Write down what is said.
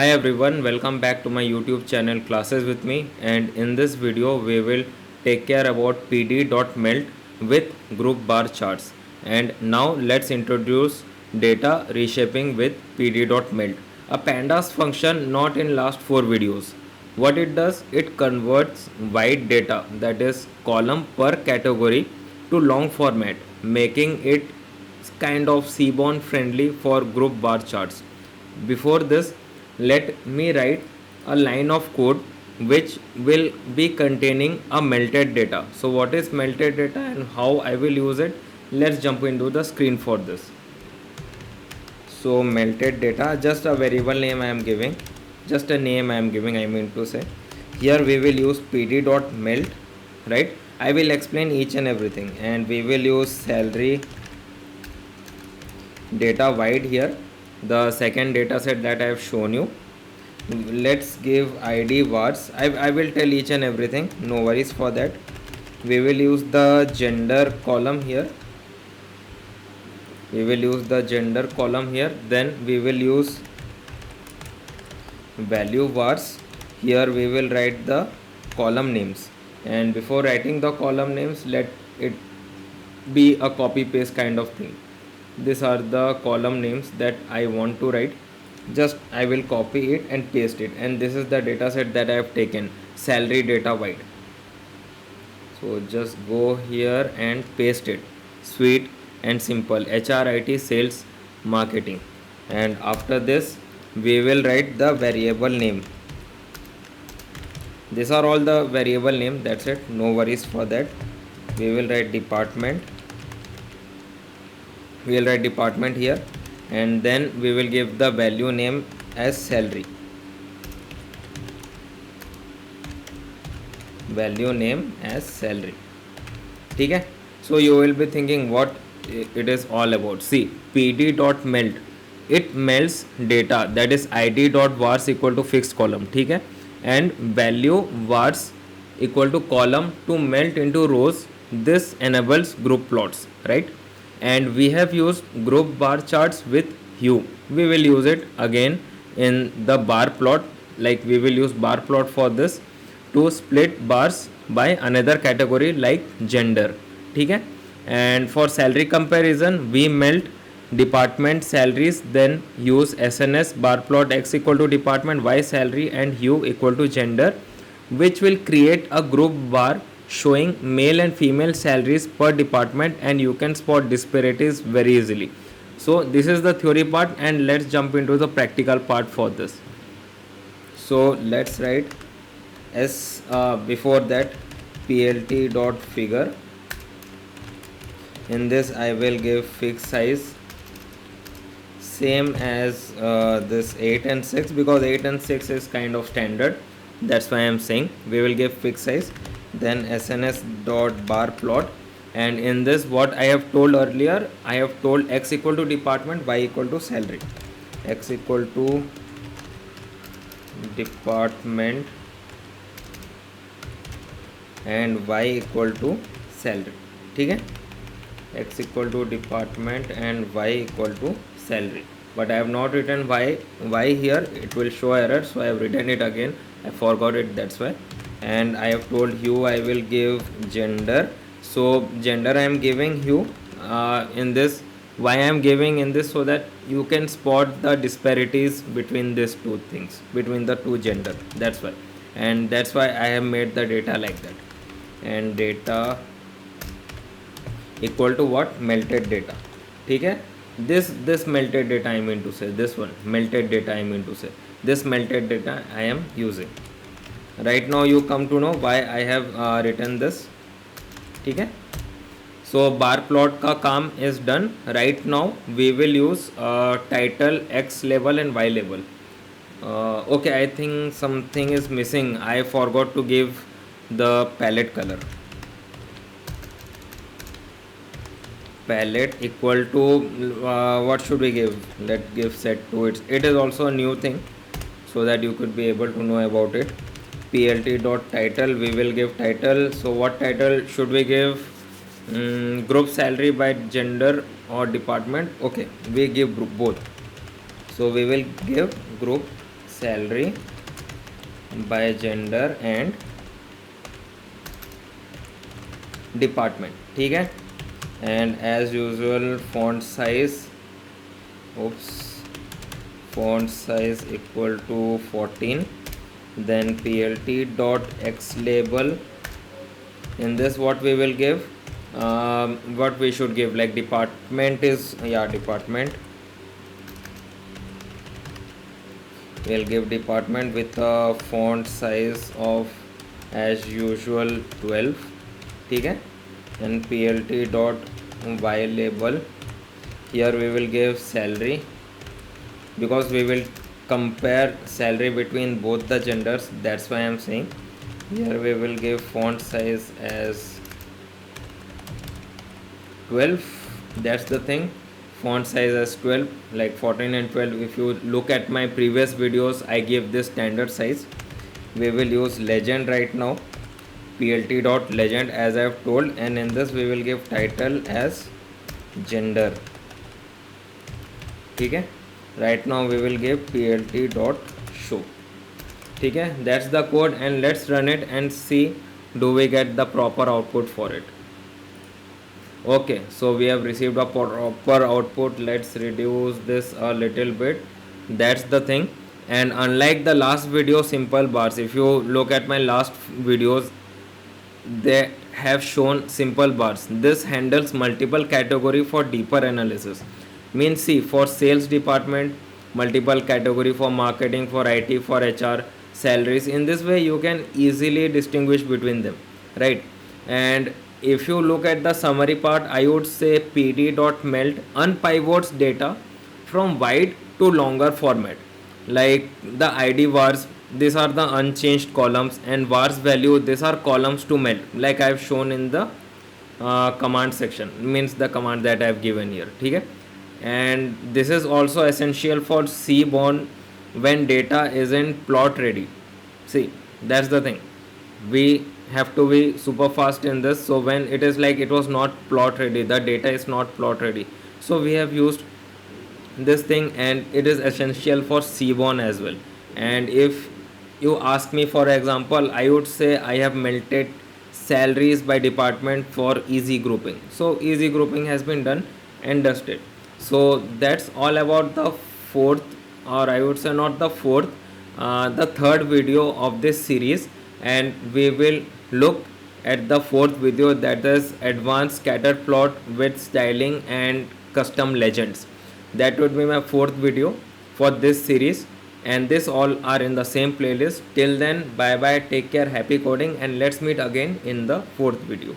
Hi everyone, welcome back to my YouTube channel Classes with me, and in this video we will take care about pd.melt with group bar charts. And now let's introduce data reshaping with pd.melt, a pandas function not in last 4 videos. What it does, it converts wide data, that is column per category, to long format, making it kind of Seaborn friendly for group bar charts. Before this, let me write a line of code which will be containing a melted data. So what is melted data and how I will use it? Let's jump into the screen for this. So melted data, just a variable name I am giving, just a name I am giving, I mean to say. Here we will use pd.melt, right? I will explain each and everything, and we will use salary data wide here, the second data set that I have shown you. Let's give id vars. I will tell each and everything, no worries for that. We will use the gender column here. Then we will use value vars. Here we will write the column names, and before writing the column names, let it be a copy paste kind of thing. These are the column names that I want to write. Just I will copy it and paste it, and this is the data set that I have taken, salary data wide. So just go here and paste it. Sweet and simple, HRIT sales marketing. And after this we will write the variable name. These are all the variable name, that's it, no worries for that. We will write department here, and then we will give the value name as salary, ठीक है. So you will be thinking what it is all about. See, pd.melt, it melts data, that is id.vars equal to fixed column, ठीक है, and value vars equal to column to melt into rows. This enables group plots, right? And we have used group bar charts with hue. We will use it again in the bar plot, like we will use bar plot for this to split bars by another category like gender, ठीक है. And for salary comparison, we melt department salaries, then use SNS bar plot x equal to department y salary and hue equal to gender, which will create a group bar showing male and female salaries per department, and you can spot disparities very easily. So this is the theory part, and let's jump into the practical part for this. So let's write before that plt.figure. In this I will give fixed size same as this 8 and 6, because 8 and 6 is kind of standard, that's why I am saying we will give fixed size. Then sns dot bar plot, and in this what I have told earlier, I have told x equal to department, y equal to salary, x equal to department and y equal to salary, ठीक है, x equal to department and y equal to salary. But I have not written y here, it will show error, so I have written it again, I forgot it, that's why. And I have told hue I will give gender, so gender I am giving hue in this. Why I am giving in this? So that you can spot the disparities between these two things, between the two gender, that's why. And that's why I have made the data like that. And data equal to what? Melted data, ठीक है. This melted data I mean to say, this one melted data I mean to say, this melted data I am using. Right now you come to know why I have written this, ठीक है. So bar plot का काम is done. Right now we will use title, x label and y label. Okay, I think something is missing. I forgot to give the palette color. Palette equal to what should we give? Let's give set to it. It is also a new thing, so that you could be able to know about it. plt.title, we will give title. So what title should we give? Group salary by gender or department. Okay, we give group both, so we will give group salary by gender and department. ठीक है, and as usual font size, font size equal to 14. Then plt dot x label. In this what we will give, what we should give, like department is, department. We'll give department with a font size of as usual 12. ठीक है, and plt dot y label, here we will give salary because we will compare salary between both the genders, that's why I am saying. Here we will give font size as 12, that's the thing, font size as 12, like 14 and 12. If you look at my previous videos, I give this standard size. We will use legend right now, plt dot legend as I have told, and in this we will give title as gender. ठीक है, right now we will give plt dot show. ठीक है, that's the code, and let's run it and see do we get the proper output for it. Okay, so we have received a proper output. Let's reduce this a little bit, that's the thing. And unlike the last video simple bars, if you look at my last videos, they have shown simple bars. This handles multiple category for deeper analysis. Means see, for sales department, multiple category, for marketing, for IT, for HR, salaries. In this way you can easily distinguish between them, right? And if you look at the summary part, I would say pd.melt unpivots data from wide to longer format, like the id vars, these are the unchanged columns, and vars value, these are columns to melt, like I have shown in the command section, means the command that I have given here. ठीक है, and this is also essential for Seaborn when data isn't plot ready. See, that's the thing, we have to be super fast in this. So when it is like it was not plot ready, the data is not plot ready, so we have used this thing, and it is essential for Seaborn as well. And if you ask me for example, I would say I have melted salaries by department for easy grouping. So easy grouping has been done and dusted. So that's all about the fourth, or I would say not the fourth, the third video of this series. And we will look at the fourth video, that is advanced scatter plot with styling and custom legends. That would be my fourth video for this series, and this all are in the same playlist. Till then, bye bye, take care, happy coding, and let's meet again in the fourth video.